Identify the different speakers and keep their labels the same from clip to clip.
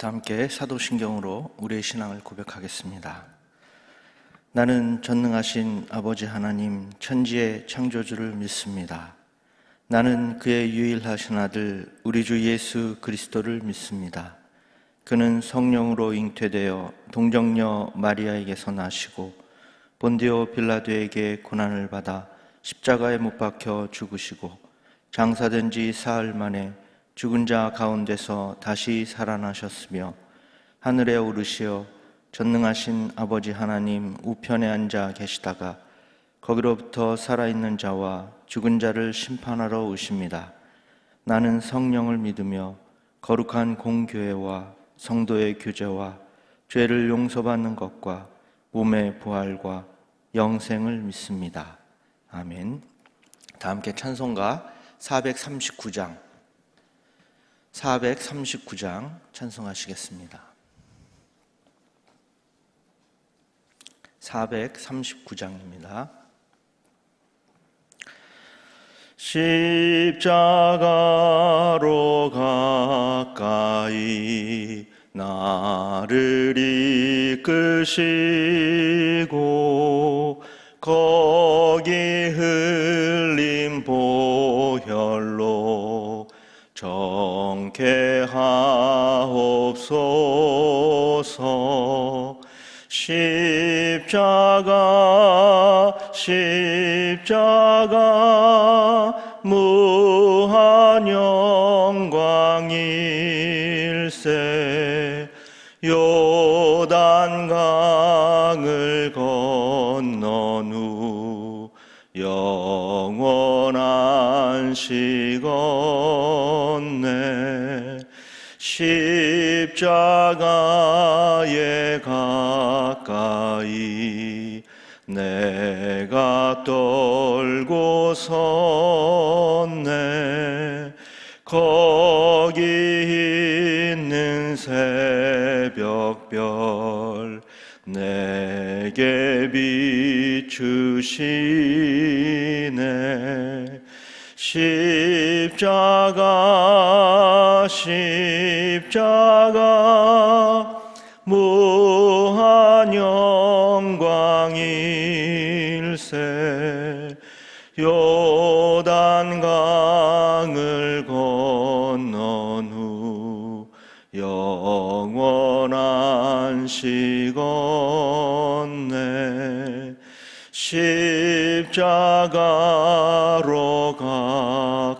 Speaker 1: 다 함께 사도신경으로 우리의 신앙을 고백하겠습니다. 나는 전능하신 아버지 하나님 천지의 창조주를 믿습니다. 나는 그의 유일하신 아들 우리 주 예수 그리스도를 믿습니다. 그는 성령으로 잉태되어 동정녀 마리아에게서 나시고 본디오 빌라도에게 고난을 받아 십자가에 못 박혀 죽으시고 장사된 지 사흘 만에 죽은 자 가운데서 다시 살아나셨으며 하늘에 오르시어 전능하신 아버지 하나님 우편에 앉아 계시다가 거기로부터 살아있는 자와 죽은 자를 심판하러 오십니다. 나는 성령을 믿으며 거룩한 공교회와 성도의 교제와 죄를 용서받는 것과 몸의 부활과 영생을 믿습니다. 아멘. 다 함께 찬송가 439장 찬송하시겠습니다. 439장입니다. 십자가로 가까이 나를 이끄시고 거기 흘린 보혈로 정케 하옵소서. 십자가 무한 영광일세. 요단강을 건넌 후 영원한 식 얻네. 십자가에 가까이 내가 떨고 섰네. 거기 있는 새벽별 내게 비추시네. 십자가 무한 영광일세. 요단강을 건넌 후 영원한 식 얻네. 십자가로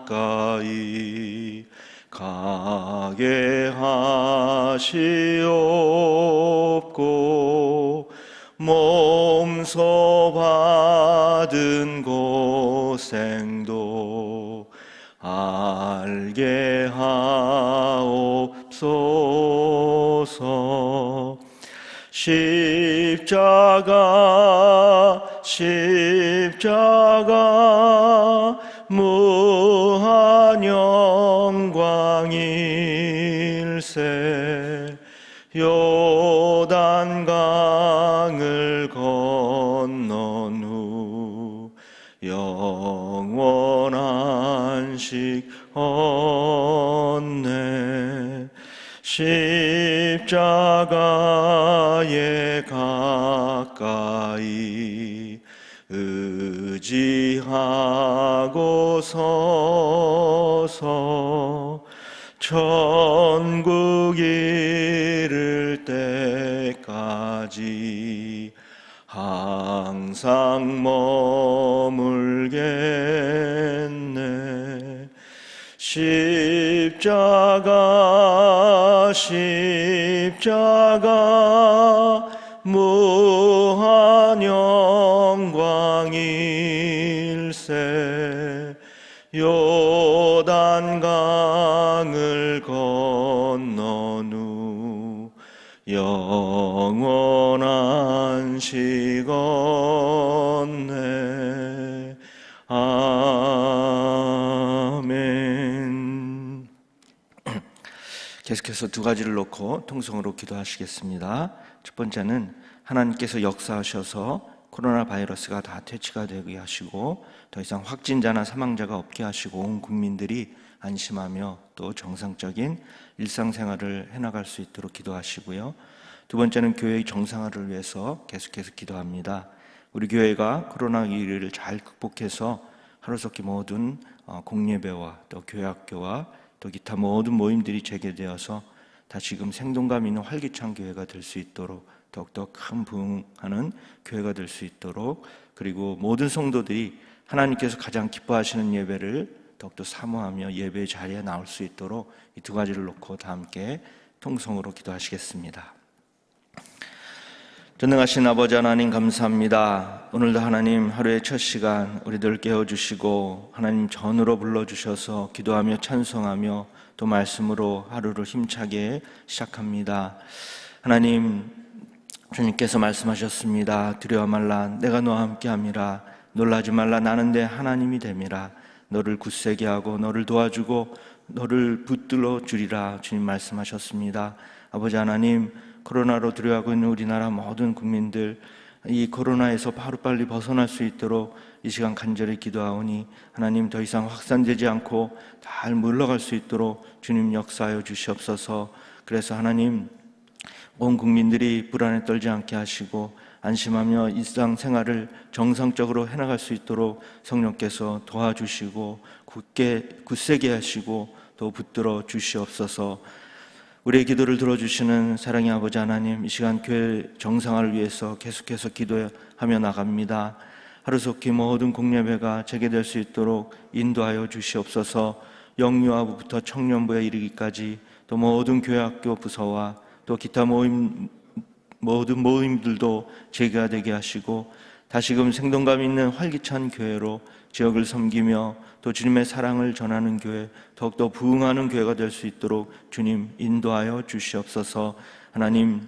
Speaker 1: 가까이 가게 하시옵고 몸소 받은 고생도 알게 하옵소서. 십자가 무한 영광일세. 요단강을 건넌 후 영원한 식 얻네. 십자가에 가까이 의지하고 서서 천국 이를 때까지 항상 머물겠네. 십자가 무한 영광일세. 요단강을 건넌 후 영원한 식 얻네. 아멘. 계속해서 두 가지를 놓고 통성으로 기도하시겠습니다. 첫 번째는 하나님께서 역사하셔서 코로나 바이러스가 다 퇴치가 되게 하시고 더 이상 확진자나 사망자가 없게 하시고 온 국민들이 안심하며 또 정상적인 일상생활을 해나갈 수 있도록 기도하시고요. 두 번째는 교회의 정상화를 위해서 계속해서 기도합니다. 우리 교회가 코로나 위기를 잘 극복해서 하루속히 모든 공예배와 또 교회학교와 또 기타 모든 모임들이 재개되어서 다시금 생동감 있는 활기찬 교회가 될 수 있도록 더욱더 큰 부흥하는 교회가 될 수 있도록, 그리고 모든 성도들이 하나님께서 가장 기뻐하시는 예배를 더욱더 사모하며 예배의 자리에 나올 수 있도록 이 두 가지를 놓고 다 함께 통성으로 기도하시겠습니다. 전능하신 아버지 하나님, 감사합니다. 오늘도 하나님 하루의 첫 시간 우리들 깨워주시고 하나님 전으로 불러주셔서 기도하며 찬송하며 또 말씀으로 하루를 힘차게 시작합니다. 하나님, 주님께서 말씀하셨습니다. 두려워 말라, 내가 너와 함께함이라. 놀라지 말라, 나는 내 하나님이 됨이라. 너를 굳세게 하고 너를 도와주고 너를 붙들어 주리라. 주님 말씀하셨습니다. 아버지 하나님, 코로나로 두려워하고 있는 우리나라 모든 국민들, 이 코로나에서 하루빨리 벗어날 수 있도록 이 시간 간절히 기도하오니 하나님, 더 이상 확산되지 않고 잘 물러갈 수 있도록 주님 역사하여 주시옵소서. 그래서 하나님, 온 국민들이 불안에 떨지 않게 하시고 안심하며 일상생활을 정상적으로 해나갈 수 있도록 성령께서 도와주시고 굳세게 하시고 또 붙들어 주시옵소서. 우리의 기도를 들어주시는 사랑의 아버지 하나님, 이 시간 교회 정상화를 위해서 계속해서 기도하며 나갑니다. 하루속히 모든 공예배가 재개될 수 있도록 인도하여 주시옵소서. 영유아부부터 청년부에 이르기까지 또 모든 교회학교 부서와 또 기타 모든 모임들도 재개가 되게 하시고 다시금 생동감 있는 활기찬 교회로 지역을 섬기며 또 주님의 사랑을 전하는 교회, 더욱더 부흥하는 교회가 될 수 있도록 주님 인도하여 주시옵소서. 하나님,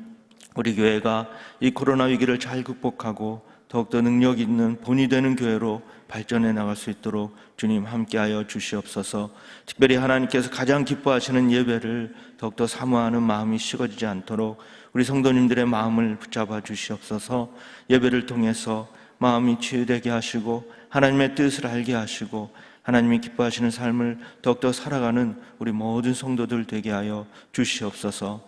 Speaker 1: 우리 교회가 이 코로나 위기를 잘 극복하고 더욱더 능력 있는 본이 되는 교회로 발전해 나갈 수 있도록 주님 함께하여 주시옵소서. 특별히 하나님께서 가장 기뻐하시는 예배를 더욱더 사모하는 마음이 식어지지 않도록 우리 성도님들의 마음을 붙잡아 주시옵소서. 예배를 통해서 마음이 치유되게 하시고 하나님의 뜻을 알게 하시고 하나님이 기뻐하시는 삶을 더욱더 살아가는 우리 모든 성도들 되게 하여 주시옵소서.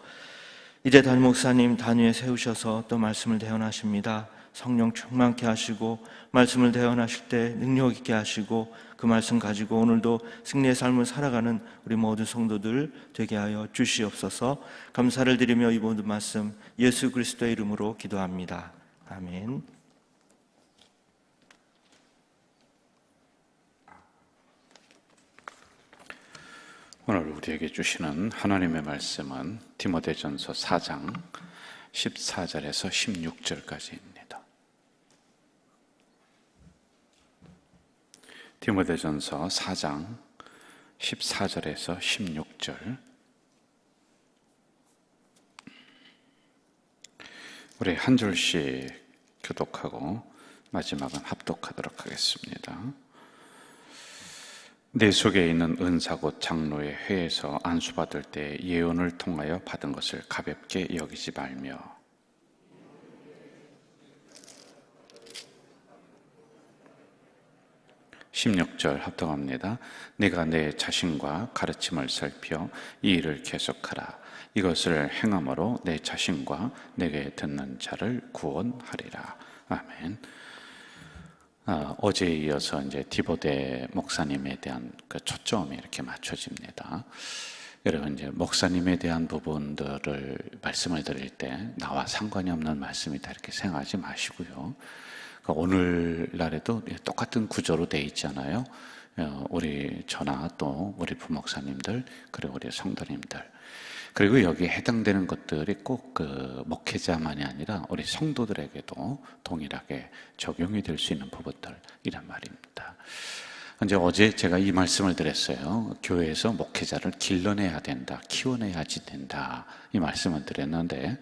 Speaker 1: 이제 담임 목사님 단위에 세우셔서 또 말씀을 대언하십니다. 성령 충만케 하시고 말씀을 대언하실 때 능력 있게 하시고 그 말씀 가지고 오늘도 승리의 삶을 살아가는 우리 모든 성도들 되게 하여 주시옵소서. 감사를 드리며 이 모든 말씀 예수 그리스도의 이름으로 기도합니다. 아멘.
Speaker 2: 오늘 우리에게 주시는 하나님의 말씀은 디모데전서 4장 14절에서 16절까지입니다. 디모데전서 4장 14절에서 16절, 우리 한 절씩 교독하고 마지막은 합독하도록 하겠습니다. 내 속에 있는 은사 곧 장로의 회에서 안수받을 때 예언을 통하여 받은 것을 가볍게 여기지 말며 16절 합독합니다. 내가 내 자신과 가르침을 살펴 이 일을 계속하라. 이것을 행함으로 내 자신과 내게 듣는 자를 구원하리라. 아멘. 어제에 이어서 이제 디모데 목사님에 대한 그 초점이 이렇게 맞춰집니다. 여러분, 이제 목사님에 대한 부분들을 말씀을 드릴 때 나와 상관이 없는 말씀이다 이렇게 생각하지 마시고요. 오늘날에도 똑같은 구조로 돼 있잖아요. 우리 저나 또 우리 부목사님들 그리고 우리 성도님들, 그리고 여기에 해당되는 것들이 꼭 그 목회자만이 아니라 우리 성도들에게도 동일하게 적용이 될 수 있는 부분들이란 말입니다. 이제 어제 제가 이 말씀을 드렸어요. 교회에서 목회자를 길러내야 된다, 키워내야지 된다, 이 말씀을 드렸는데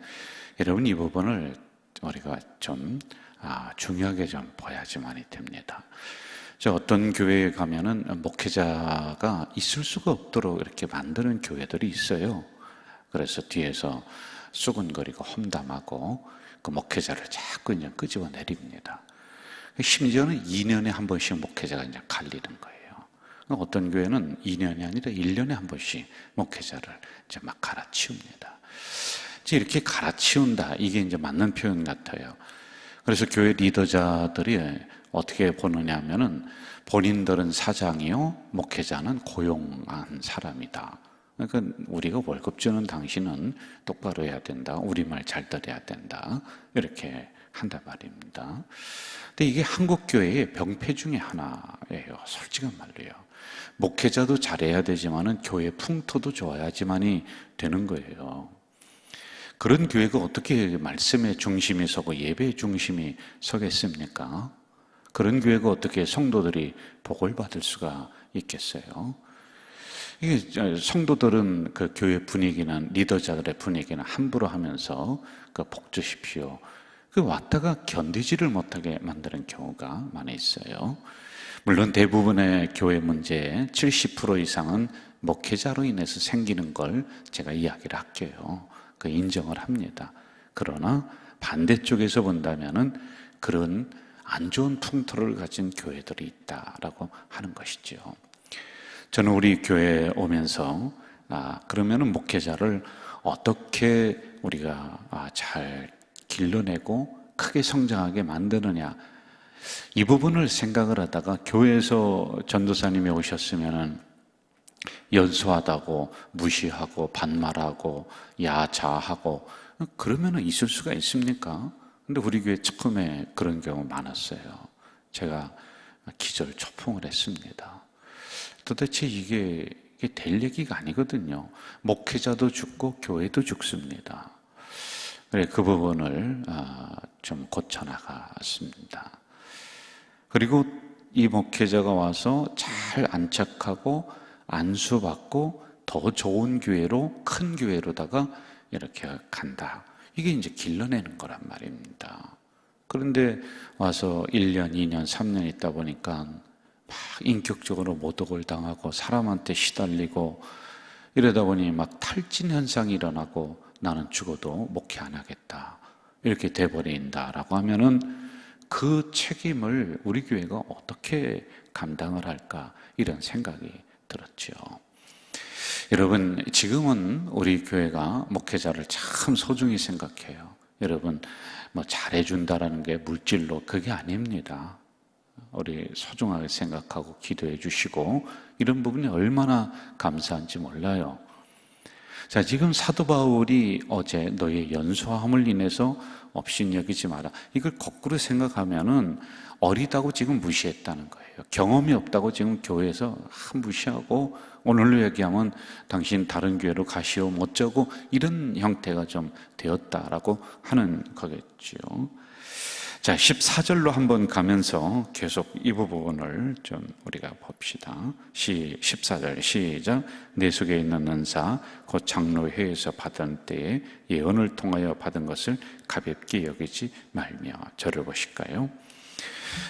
Speaker 2: 여러분, 이 부분을 우리가 좀 중요하게 좀 봐야지만이 됩니다. 어떤 교회에 가면은 목회자가 있을 수가 없도록 이렇게 만드는 교회들이 있어요. 그래서 뒤에서 수근거리고 험담하고, 그 목회자를 자꾸 이제 끄집어 내립니다. 심지어는 2년에 한 번씩 목회자가 이제 갈리는 거예요. 어떤 교회는 2년이 아니라 1년에 한 번씩 목회자를 이제 막 갈아치웁니다. 이제 이렇게 갈아치운다, 이게 이제 맞는 표현 같아요. 그래서 교회 리더자들이 어떻게 보느냐 하면은 본인들은 사장이요, 목회자는 고용한 사람이다. 그러니까 우리가 월급 주는 당신은 똑바로 해야 된다, 우리 말 잘 들어야 된다, 이렇게 한단 말입니다. 근데 이게 한국 교회의 병폐 중에 하나예요. 솔직한 말로요. 목회자도 잘해야 되지만은 교회 풍토도 좋아야지만이 되는 거예요. 그런 교회가 어떻게 말씀의 중심이 서고 예배의 중심이 서겠습니까? 그런 교회가 어떻게 성도들이 복을 받을 수가 있겠어요? 이게 성도들은 그 교회 분위기는, 리더자들의 분위기는 함부로 하면서 그 복 주십시오, 그 왔다가 견디지를 못하게 만드는 경우가 많이 있어요. 물론 대부분의 교회 문제의 70% 이상은 목회자로 인해서 생기는 걸 제가 이야기를 할게요. 그 인정을 합니다. 그러나 반대쪽에서 본다면은 그런 안 좋은 풍토를 가진 교회들이 있다라고 하는 것이죠. 저는 우리 교회에 오면서 그러면은 목회자를 어떻게 우리가 잘 길러내고 크게 성장하게 만드느냐, 이 부분을 생각을 하다가 교회에서 전도사님이 오셨으면은 연소하다고 무시하고 반말하고 야자하고 그러면은 있을 수가 있습니까? 근데 우리 교회 처음에 그런 경우 많았어요. 제가 기절초풍을 했습니다. 도대체 이게 될 얘기가 아니거든요. 목회자도 죽고 교회도 죽습니다. 그래, 그 부분을 좀 고쳐나갔습니다. 그리고 이 목회자가 와서 잘 안착하고 안수받고 더 좋은 교회로, 큰 교회로다가 이렇게 간다. 이게 이제 길러내는 거란 말입니다. 그런데 와서 1년, 2년, 3년 있다 보니까 막 인격적으로 모독을 당하고 사람한테 시달리고 이러다 보니 막 탈진 현상이 일어나고 나는 죽어도 목회 안 하겠다, 이렇게 돼버린다라고 하면은 그 책임을 우리 교회가 어떻게 감당을 할까, 이런 생각이 들었죠. 여러분, 지금은 우리 교회가 목회자를 참 소중히 생각해요. 여러분, 뭐 잘해준다라는 게 물질로 그게 아닙니다. 우리 소중하게 생각하고 기도해 주시고 이런 부분이 얼마나 감사한지 몰라요. 자, 지금 사도 바울이 어제 너의 연소함을 인해서 업신여기지 마라, 이걸 거꾸로 생각하면은 어리다고 지금 무시했다는 거예요. 경험이 없다고 지금 교회에서 무시하고 오늘로 얘기하면 당신 다른 교회로 가시오 못자고 이런 형태가 좀 되었다라고 하는 거겠죠. 자, 14절로 한번 가면서 계속 이 부분을 좀 우리가 봅시다. 14절 시작. 내 속에 있는 은사 곧 장로회에서 받은 때에 예언을 통하여 받은 것을 가볍게 여기지 말며. 저를 보실까요?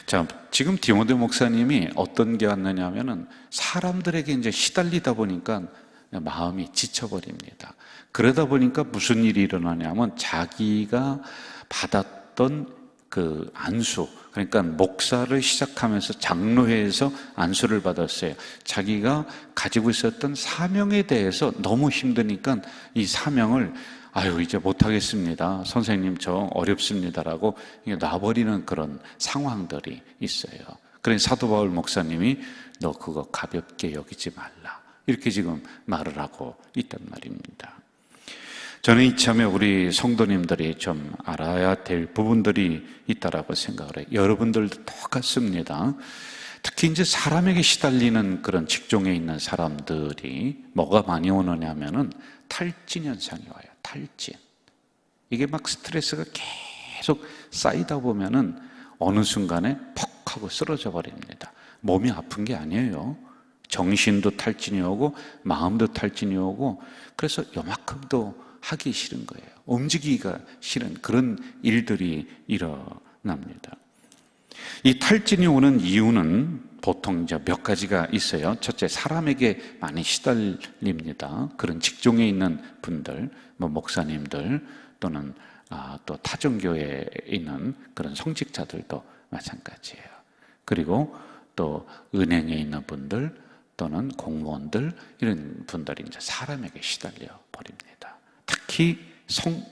Speaker 2: 자, 지금 디모데 목사님이 어떤 게 왔느냐 하면은 사람들에게 이제 시달리다 보니까 마음이 지쳐버립니다. 그러다 보니까 무슨 일이 일어나냐면 자기가 받았던 그 안수, 그러니까 목사를 시작하면서 장로회에서 안수를 받았어요. 자기가 가지고 있었던 사명에 대해서 너무 힘드니까 이 사명을 이제 못하겠습니다, 선생님 저 어렵습니다라고 놔버리는 그런 상황들이 있어요. 그래서 사도 바울 목사님이 너 그거 가볍게 여기지 말라, 이렇게 지금 말을 하고 있단 말입니다. 저는 이참에 우리 성도님들이 좀 알아야 될 부분들이 있다라고 생각을 해요. 여러분들도 똑같습니다. 특히 이제 사람에게 시달리는 그런 직종에 있는 사람들이 뭐가 많이 오느냐 하면은 탈진 현상이 와요. 탈진. 이게 막 스트레스가 계속 쌓이다 보면은 어느 순간에 퍽 하고 쓰러져 버립니다. 몸이 아픈 게 아니에요. 정신도 탈진이 오고 마음도 탈진이 오고, 그래서 요만큼도 하기 싫은 거예요. 움직이기가 싫은 그런 일들이 일어납니다. 이 탈진이 오는 이유는 보통 이제 몇 가지가 있어요. 첫째, 사람에게 많이 시달립니다. 그런 직종에 있는 분들, 뭐 목사님들 또는 또 타종교에 있는 그런 성직자들도 마찬가지예요. 그리고 또 은행에 있는 분들 또는 공무원들 이런 분들이 이제 사람에게 시달려 버립니다. 특히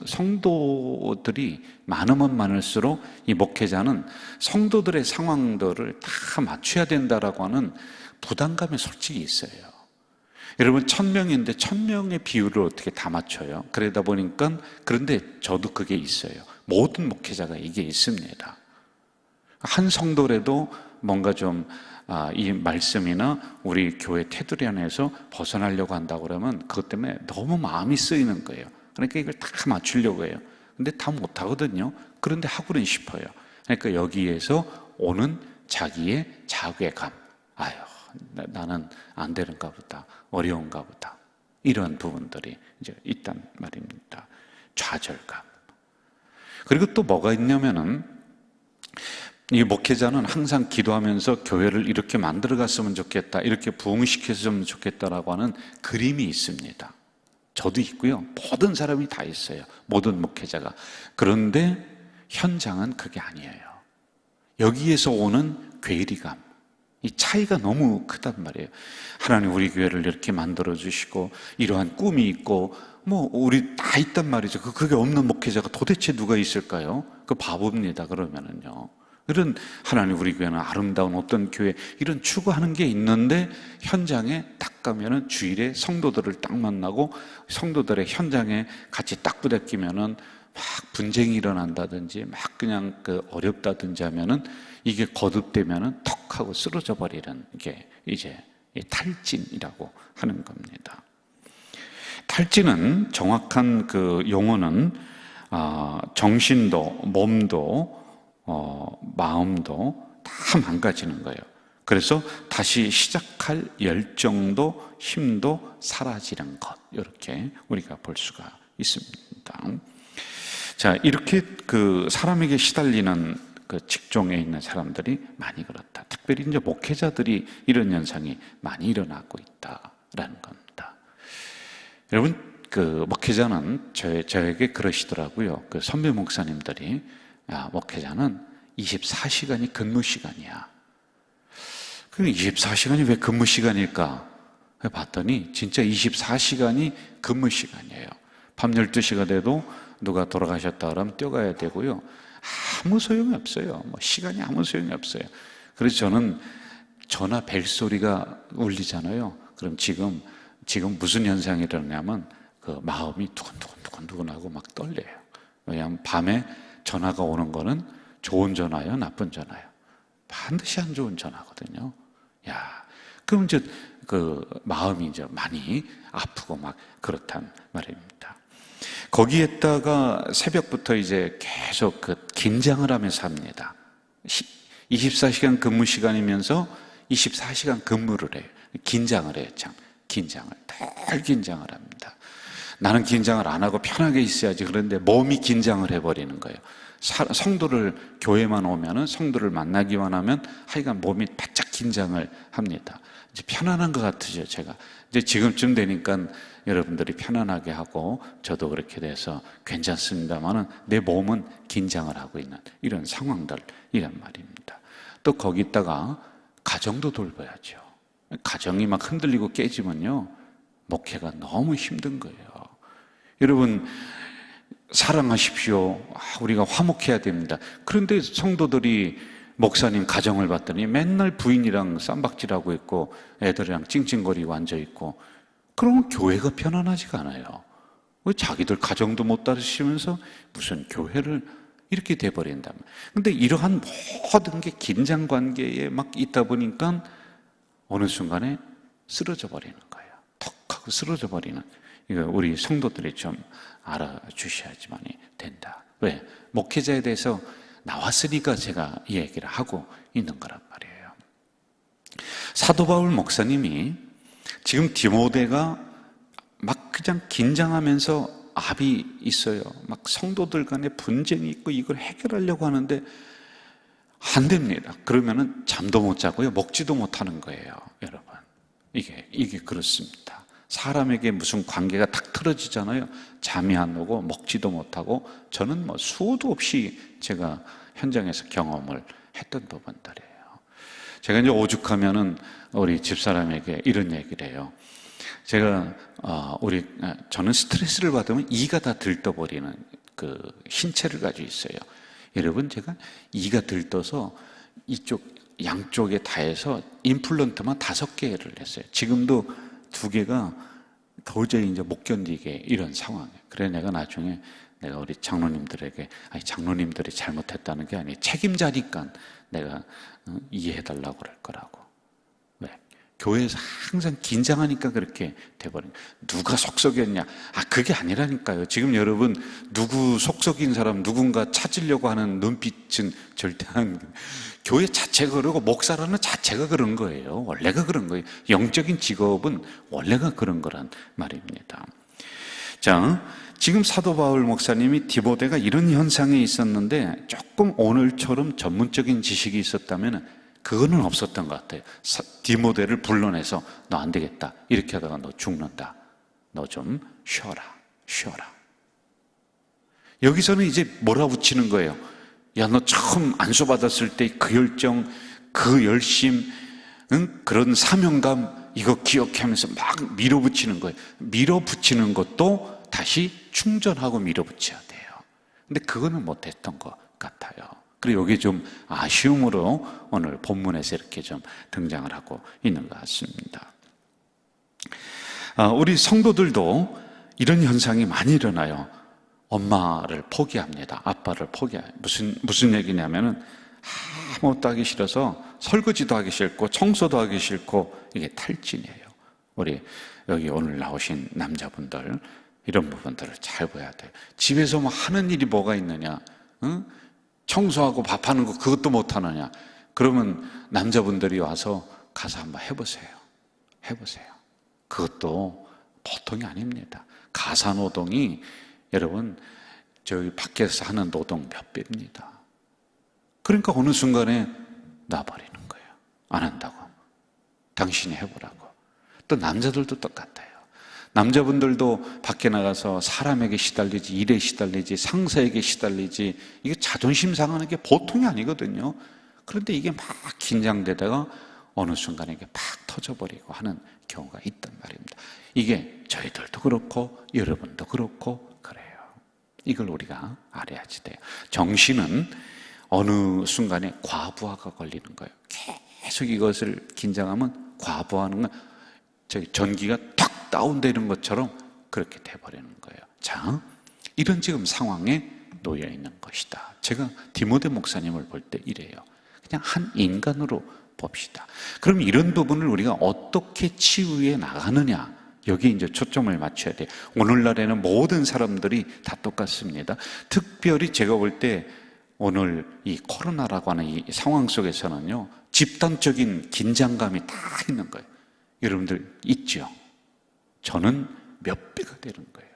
Speaker 2: 성도들이 많으면 많을수록 이 목회자는 성도들의 상황들을 다 맞춰야 된다라고 하는 부담감이 솔직히 있어요. 여러분 1000명인데 1000명의 비율을 어떻게 다 맞춰요? 그러다 보니까 그런데 저도 그게 있어요. 모든 목회자가 이게 있습니다. 한 성도라도 뭔가 좀 이 말씀이나 우리 교회 테두리 안에서 벗어나려고 한다고 그러면 그것 때문에 너무 마음이 쓰이는 거예요. 그러니까 이걸 다 맞추려고 해요. 근데 다 못하거든요. 그런데 하고는 싶어요. 그러니까 여기에서 오는 자기의 자괴감, 아유 나는 안 되는가 보다, 어려운가 보다, 이런 부분들이 이제 있단 말입니다. 좌절감. 그리고 또 뭐가 있냐면은 이 목회자는 항상 기도하면서 교회를 이렇게 만들어 갔으면 좋겠다, 이렇게 부흥시켰으면 좋겠다라고 하는 그림이 있습니다. 저도 있고요. 모든 사람이 다 있어요. 모든 목회자가. 그런데 현장은 그게 아니에요. 여기에서 오는 괴리감, 이 차이가 너무 크단 말이에요. 하나님 우리 교회를 이렇게 만들어 주시고 이러한 꿈이 있고 뭐 우리 다 있단 말이죠. 그게 없는 목회자가 도대체 누가 있을까요? 그 바보입니다. 그러면은요. 이런 하나님 우리 교회는 아름다운 어떤 교회 이런 추구하는 게 있는데 현장에 딱 가면은 주일에 성도들을 딱 만나고 성도들의 현장에 같이 딱 부대끼면은 막 분쟁이 일어난다든지 막 그냥 어렵다든지 하면은 이게 거듭되면은 턱 하고 쓰러져 버리는 게 이제 탈진이라고 하는 겁니다. 탈진은 정확한 그 용어는 정신도 몸도 마음도 다 망가지는 거예요. 그래서 다시 시작할 열정도 힘도 사라지는 것, 이렇게 우리가 볼 수가 있습니다. 자, 이렇게 그 사람에게 시달리는 그 직종에 있는 사람들이 많이 그렇다. 특별히 이제 목회자들이 이런 현상이 많이 일어나고 있다라는 겁니다. 여러분, 그 목회자는 저에게 그러시더라고요. 그 선배 목사님들이 목회자는 24시간이 근무 시간이야. 그럼 24시간이 왜 근무 시간일까? 봤더니 진짜 24시간이 근무 시간이에요. 밤 12시가 돼도 누가 돌아가셨다 그러면 뛰어가야 되고요. 아무 소용이 없어요. 뭐 시간이 아무 소용이 없어요. 그래서 저는 전화 벨 소리가 울리잖아요. 그럼 지금 무슨 현상이 일어나냐면 그 마음이 두근두근하고 막 떨려요. 왜냐하면 밤에 전화가 오는 거는 좋은 전화요, 나쁜 전화요? 반드시 안 좋은 전화거든요. 그럼 이제 그 마음이 이제 많이 아프고 막 그렇단 말입니다. 거기에다가 새벽부터 이제 계속 그 긴장을 하면서 합니다. 24시간 근무 시간이면서 24시간 근무를 해요. 긴장을 해요, 참. 늘 긴장을 합니다. 나는 긴장을 안 하고 편하게 있어야지. 그런데 몸이 긴장을 해버리는 거예요. 성도를 교회만 오면은 성도를 만나기만 하면 하여간 몸이 바짝 긴장을 합니다. 이제 편안한 것 같으죠, 제가. 이제 지금쯤 되니까 여러분들이 편안하게 하고 저도 그렇게 돼서 괜찮습니다만은 내 몸은 긴장을 하고 있는 이런 상황들이란 말입니다. 또 거기다가 가정도 돌봐야죠. 가정이 막 흔들리고 깨지면요, 목회가 너무 힘든 거예요. 여러분, 사랑하십시오. 우리가 화목해야 됩니다. 그런데 성도들이 목사님 가정을 봤더니 맨날 부인이랑 쌈박질하고 있고 애들이랑 찡찡거리고 앉아있고, 그러면 교회가 편안하지가 않아요. 왜 자기들 가정도 못 다루시면서 무슨 교회를 이렇게 돼버린다면. 근데 이러한 모든 게 긴장 관계에 막 있다 보니까 어느 순간에 쓰러져 버리는 거예요. 턱 하고 쓰러져 버리는. 이거 우리 성도들이 좀 알아주셔야지만이 된다. 왜? 목회자에 대해서 나왔으니까 제가 이 얘기를 하고 있는 거란 말이에요. 사도 바울 목사님이 지금 디모데가 막 그냥 긴장하면서 압이 있어요. 막 성도들 간에 분쟁이 있고 이걸 해결하려고 하는데 안 됩니다. 그러면은 잠도 못 자고요, 먹지도 못하는 거예요, 여러분. 이게 그렇습니다. 사람에게 무슨 관계가 탁 틀어지잖아요. 잠이 안 오고 먹지도 못하고. 저는 뭐 수도 없이 제가 현장에서 경험을 했던 부분들이에요. 제가 이제 오죽하면은 우리 집사람에게 이런 얘기를 해요. 제가 저는 스트레스를 받으면 이가 다 들떠버리는 그 신체를 가지고 있어요. 여러분, 제가 이가 들떠서 이쪽 양쪽에 다 해서 임플란트만 5개를 했어요. 지금도 2개가 도저히 이제 못 견디게 이런 상황이에요. 그래 내가 나중에 내가 우리 장로님들에게, 아니 장로님들이 잘못했다는 게 아니에요. 책임자니까 내가 이해해달라고 그럴 거라고. 왜? 교회에서 항상 긴장하니까 그렇게 돼버린 거예요. 누가 속썩였냐? 그게 아니라니까요. 지금 여러분, 누구 속썩인 사람 누군가 찾으려고 하는 눈빛은 절대 안, 교회 자체가 그러고 목사라는 자체가 그런 거예요. 원래가 그런 거예요. 영적인 직업은 원래가 그런 거란 말입니다. 자, 지금 사도 바울 목사님이 디모데가 이런 현상에 있었는데 조금 오늘처럼 전문적인 지식이 있었다면 그거는 없었던 것 같아요. 디모데를 불러내서 너 안 되겠다. 이렇게 하다가 너 죽는다. 너 좀 쉬어라. 여기서는 이제 몰아붙이는 거예요. 야, 너 처음 안수받았을 때 그 열정, 그 열심, 그런 사명감, 이거 기억하면서 막 밀어붙이는 거예요. 밀어붙이는 것도 다시 충전하고 밀어붙여야 돼요. 근데 그거는 못했던 것 같아요. 그리고 여기 좀 아쉬움으로 오늘 본문에서 이렇게 좀 등장을 하고 있는 것 같습니다. 우리 성도들도 이런 현상이 많이 일어나요. 엄마를 포기합니다. 아빠를 포기해요. 무슨 얘기냐면은 아무것도 하기 싫어서 설거지도 하기 싫고 청소도 하기 싫고 이게 탈진이에요. 우리 여기 오늘 나오신 남자분들 이런 부분들을 잘 봐야 돼요. 집에서 뭐 하는 일이 뭐가 있느냐? 응? 청소하고 밥하는 거 그것도 못하느냐? 그러면 남자분들이 와서 가서 한번 해보세요. 그것도 보통이 아닙니다. 가사노동이 여러분 저기 밖에서 하는 노동 몇 배입니다. 그러니까 어느 순간에 놔버리는 거예요. 안 한다고. 당신이 해보라고. 또 남자들도 똑같아요. 남자분들도 밖에 나가서 사람에게 시달리지, 일에 시달리지, 상사에게 시달리지, 이게 자존심 상하는 게 보통이 아니거든요. 그런데 이게 막 긴장되다가 어느 순간에 이게 팍 터져버리고 하는 경우가 있단 말입니다. 이게 저희들도 그렇고 여러분도 그렇고 그래요. 이걸 우리가 알아야지 돼요. 정신은 어느 순간에 과부하가 걸리는 거예요. 계속 이것을 긴장하면 과부하는 건 저기 전기가 탁 다운되는 것처럼 그렇게 돼버리는 거예요. 자, 이런 지금 상황에 놓여 있는 것이다. 제가 디모데 목사님을 볼 때 이래요. 그냥 한 인간으로 봅시다. 그럼 이런 부분을 우리가 어떻게 치유해 나가느냐? 여기에 이제 초점을 맞춰야 돼요. 오늘날에는 모든 사람들이 다 똑같습니다. 특별히 제가 볼 때 오늘 이 코로나라고 하는 이 상황 속에서는요, 집단적인 긴장감이 다 있는 거예요. 여러분들 있죠? 저는 몇 배가 되는 거예요.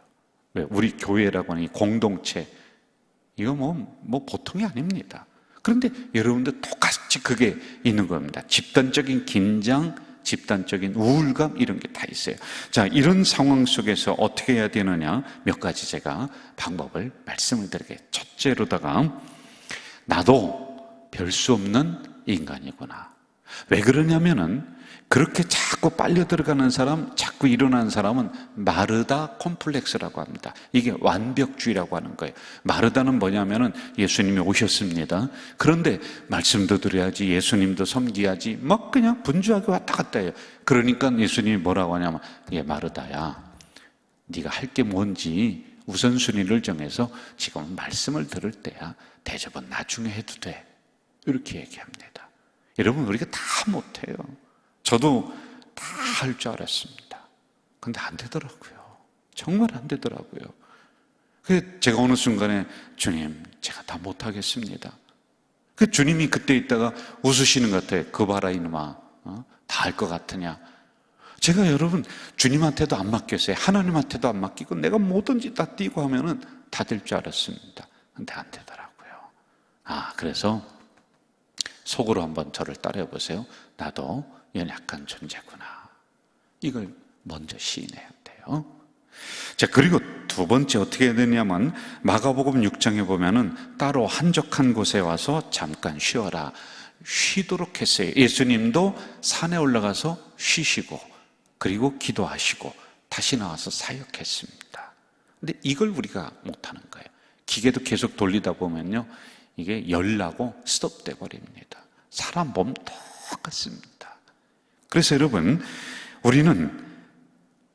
Speaker 2: 왜? 우리 교회라고 하는 이 공동체, 이거 뭐 보통이 아닙니다. 그런데 여러분들 똑같이 그게 있는 겁니다. 집단적인 긴장, 집단적인 우울감 이런 게 다 있어요. 자, 이런 상황 속에서 어떻게 해야 되느냐 몇 가지 제가 방법을 말씀을 드릴게요. 첫째로다가 나도 별 수 없는 인간이구나. 왜 그러냐면은 그렇게 자꾸 빨려 들어가는 사람, 자꾸 일어나는 사람은 마르다 콤플렉스라고 합니다. 이게 완벽주의라고 하는 거예요. 마르다는 뭐냐면은 예수님이 오셨습니다. 그런데 말씀도 드려야지, 예수님도 섬기야지, 막 그냥 분주하게 왔다 갔다 해요. 그러니까 예수님이 뭐라고 하냐면, 예, 마르다야, 네가 할 게 뭔지 우선순위를 정해서 지금 말씀을 들을 때야, 대접은 나중에 해도 돼. 이렇게 얘기합니다. 여러분, 우리가 다 못해요. 저도 다 할 줄 알았습니다. 근데 안 되더라고요. 정말 안 되더라고요. 그래서 제가 어느 순간에 주님, 제가 다 못하겠습니다. 그 주님이 그때 있다가 웃으시는 것 같아요. 그 봐라 이놈아, 다 할 것 같으냐. 제가 여러분 주님한테도 안 맡겼어요. 하나님한테도 안 맡기고 내가 뭐든지 다 띄고 하면은 다 될 줄 알았습니다. 근데 안 되더라고요. 그래서 속으로 한번 저를 따라해 보세요. 나도 연약한 존재구나. 이걸 먼저 시인해야 돼요. 자, 그리고 두 번째 어떻게 해야 되냐면 마가복음 6장에 보면은 따로 한적한 곳에 와서 잠깐 쉬어라, 쉬도록 했어요. 예수님도 산에 올라가서 쉬시고 그리고 기도하시고 다시 나와서 사역했습니다. 근데 이걸 우리가 못하는 거예요. 기계도 계속 돌리다 보면요, 이게 열나고 스톱돼 버립니다. 사람 몸 똑같습니다. 그래서 여러분, 우리는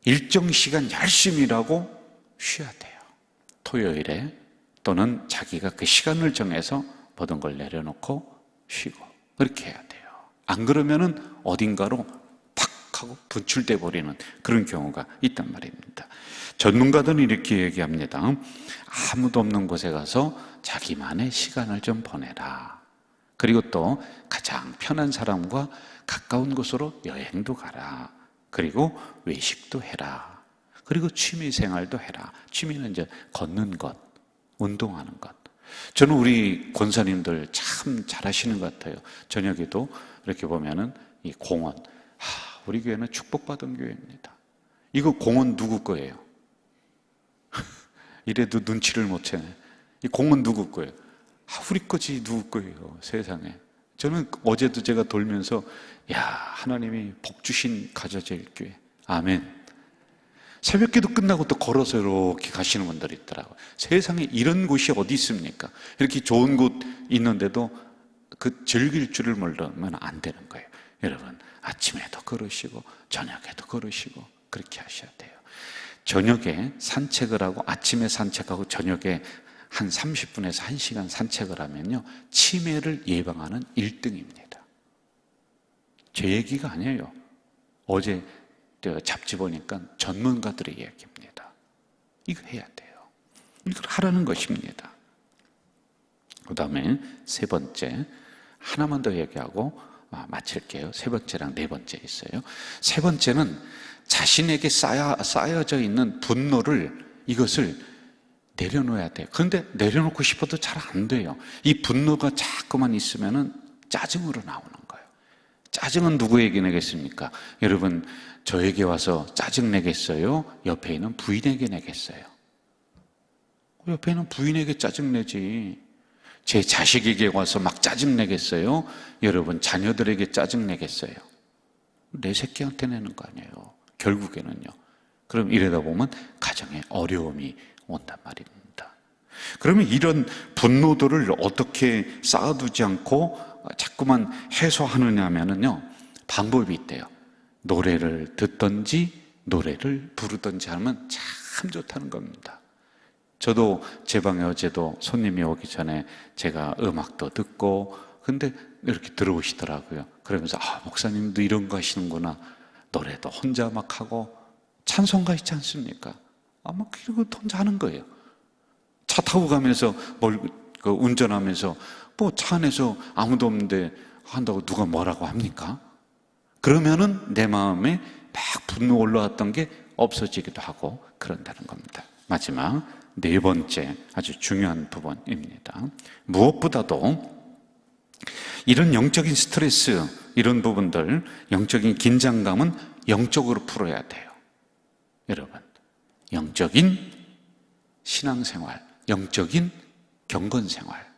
Speaker 2: 일정 시간 열심히 일하고 쉬어야 돼요. 토요일에 또는 자기가 그 시간을 정해서 모든 걸 내려놓고 쉬고 그렇게 해야 돼요. 안 그러면은 어딘가로 팍 하고 분출돼 버리는 그런 경우가 있단 말입니다. 전문가들은 이렇게 얘기합니다. 아무도 없는 곳에 가서 자기만의 시간을 좀 보내라. 그리고 또 가장 편한 사람과 가까운 곳으로 여행도 가라. 그리고 외식도 해라. 그리고 취미 생활도 해라. 취미는 이제 걷는 것, 운동하는 것. 저는 우리 권사님들 참 잘하시는 것 같아요. 저녁에도 이렇게 보면은 이 공원, 우리 교회는 축복받은 교회입니다. 이거 공원 누구 거예요? 이래도 눈치를 못 채네. 이 공원 누구 거예요? 우리 거지, 누구 거예요? 세상에. 저는 어제도 제가 돌면서 하나님이 복 주신 가져질 교회. 아멘. 새벽기도 끝나고 또 걸어서 이렇게 가시는 분들이 있더라고요. 세상에 이런 곳이 어디 있습니까? 이렇게 좋은 곳 있는데도 그 즐길 줄을 모르면 안 되는 거예요. 여러분, 아침에도 걸으시고 저녁에도 걸으시고 그렇게 하셔야 돼요. 저녁에 산책을 하고 아침에 산책하고 저녁에 한 30분에서 1시간 산책을 하면요, 치매를 예방하는 1등입니다. 제 얘기가 아니에요. 어제 잡지 보니까 전문가들의 이야기입니다. 이거 해야 돼요. 이걸 하라는 것입니다. 그 다음에 세 번째, 하나만 더 얘기하고 마칠게요. 세 번째랑 네 번째 있어요. 세 번째는 자신에게 쌓여져 있는 분노를, 이것을 내려놓아야 돼요. 그런데 내려놓고 싶어도 잘 안 돼요. 이 분노가 자꾸만 있으면은 짜증으로 나오는 거예요. 짜증은 누구에게 내겠습니까? 여러분, 저에게 와서 짜증 내겠어요? 옆에 있는 부인에게 내겠어요? 옆에 있는 부인에게 짜증 내지. 제 자식에게 와서 막 짜증 내겠어요? 여러분, 자녀들에게 짜증 내겠어요? 내 새끼한테 내는 거 아니에요, 결국에는요. 그럼 이러다 보면 가정에 어려움이 온단 말입니다. 그러면 이런 분노들을 어떻게 쌓아두지 않고 자꾸만 해소하느냐 하면은요, 방법이 있대요. 노래를 듣든지 노래를 부르든지 하면 참 좋다는 겁니다. 저도 제 방에 어제도 손님이 오기 전에 제가 음악도 듣고, 근데 이렇게 들어오시더라고요. 그러면서 목사님도 이런 거 하시는구나. 노래도 혼자 막 하고, 찬송가 있지 않습니까? 막 그리고 혼자 하는 거예요. 차 타고 가면서 운전하면서 차 안에서 아무도 없는데 한다고 누가 뭐라고 합니까? 그러면은 내 마음에 막 분노 올라왔던 게 없어지기도 하고 그런다는 겁니다. 마지막 네 번째 아주 중요한 부분입니다. 무엇보다도 이런 영적인 스트레스, 이런 부분들, 영적인 긴장감은 영적으로 풀어야 돼요. 여러분, 영적인 신앙생활, 영적인 경건생활,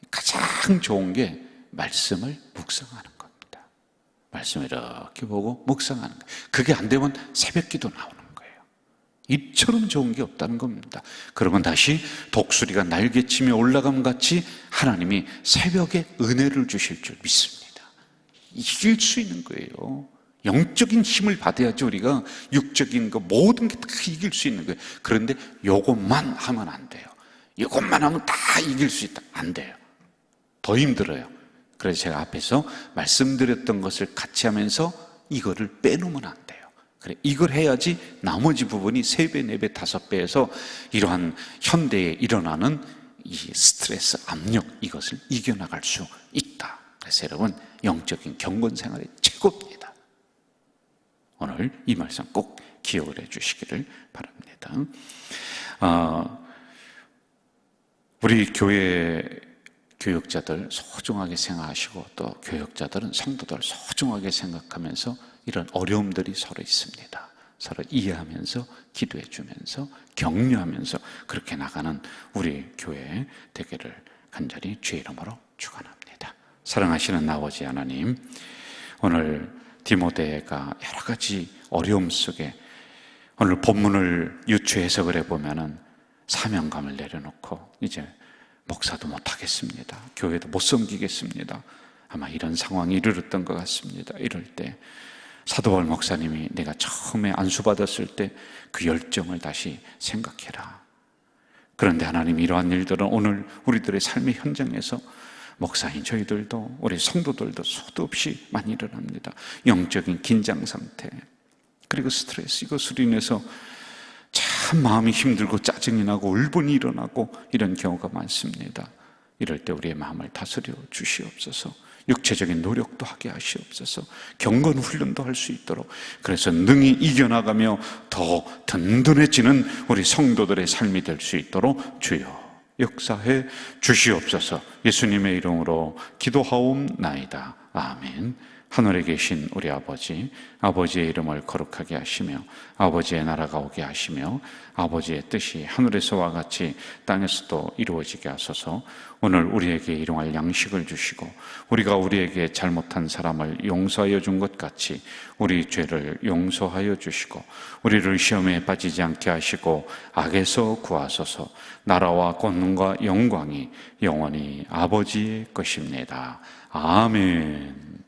Speaker 2: 가장 좋은 게 말씀을 묵상하는 겁니다. 말씀을 이렇게 보고 묵상하는 거예요. 그게 안 되면 새벽기도 나오는 거예요. 입처럼 좋은 게 없다는 겁니다. 그러면 다시 독수리가 날개치며 올라감 같이 하나님이 새벽에 은혜를 주실 줄 믿습니다. 이길 수 있는 거예요. 영적인 힘을 받아야지 우리가 육적인 거 모든 게 다 이길 수 있는 거예요. 그런데 요것만 하면 안 돼요. 이것만 하면 다 이길 수 있다. 안 돼요. 더 힘들어요. 그래서 제가 앞에서 말씀드렸던 것을 같이 하면서 이거를 빼놓으면 안 돼요. 그래, 이걸 해야지 나머지 부분이 3배, 4배, 5배에서 이러한 현대에 일어나는 이 스트레스, 압력, 이것을 이겨나갈 수 있다. 그래서 여러분, 영적인 경건생활이 최고입니다. 오늘 이 말씀 꼭 기억을 해 주시기를 바랍니다. 우리 교회 교육자들 소중하게 생각하시고, 또 교육자들은 성도들 소중하게 생각하면서 이런 어려움들이 서로 있습니다. 서로 이해하면서 기도해 주면서 격려하면서 그렇게 나가는 우리 교회 되기를 간절히 주의 이름으로 축원합니다. 사랑하시는 아버지 하나님, 오늘 디모데가 여러 가지 어려움 속에 오늘 본문을 유추 해석을 해보면은 사명감을 내려놓고 이제 목사도 못하겠습니다, 교회도 못 섬기겠습니다, 아마 이런 상황이 이르렀던 것 같습니다. 이럴 때 사도 바울 목사님이 내가 처음에 안수받았을 때 그 열정을 다시 생각해라. 그런데 하나님, 이러한 일들은 오늘 우리들의 삶의 현장에서 목사인 저희들도 우리 성도들도 수도 없이 많이 일어납니다. 영적인 긴장 상태, 그리고 스트레스, 이것으로 인해서 참 마음이 힘들고 짜증이 나고 울분이 일어나고 이런 경우가 많습니다. 이럴 때 우리의 마음을 다스려 주시옵소서. 육체적인 노력도 하게 하시옵소서. 경건 훈련도 할 수 있도록, 그래서 능히 이겨나가며 더 든든해지는 우리 성도들의 삶이 될 수 있도록 주여 역사해 주시옵소서. 예수님의 이름으로 기도하옵나이다. 아멘. 하늘에 계신 우리 아버지, 아버지의 이름을 거룩하게 하시며 아버지의 나라가 오게 하시며 아버지의 뜻이 하늘에서와 같이 땅에서도 이루어지게 하소서. 오늘 우리에게 일용할 양식을 주시고 우리가 우리에게 잘못한 사람을 용서하여 준 것 같이 우리 죄를 용서하여 주시고 우리를 시험에 빠지지 않게 하시고 악에서 구하소서. 나라와 권능과 영광이 영원히 아버지의 것입니다. 아멘.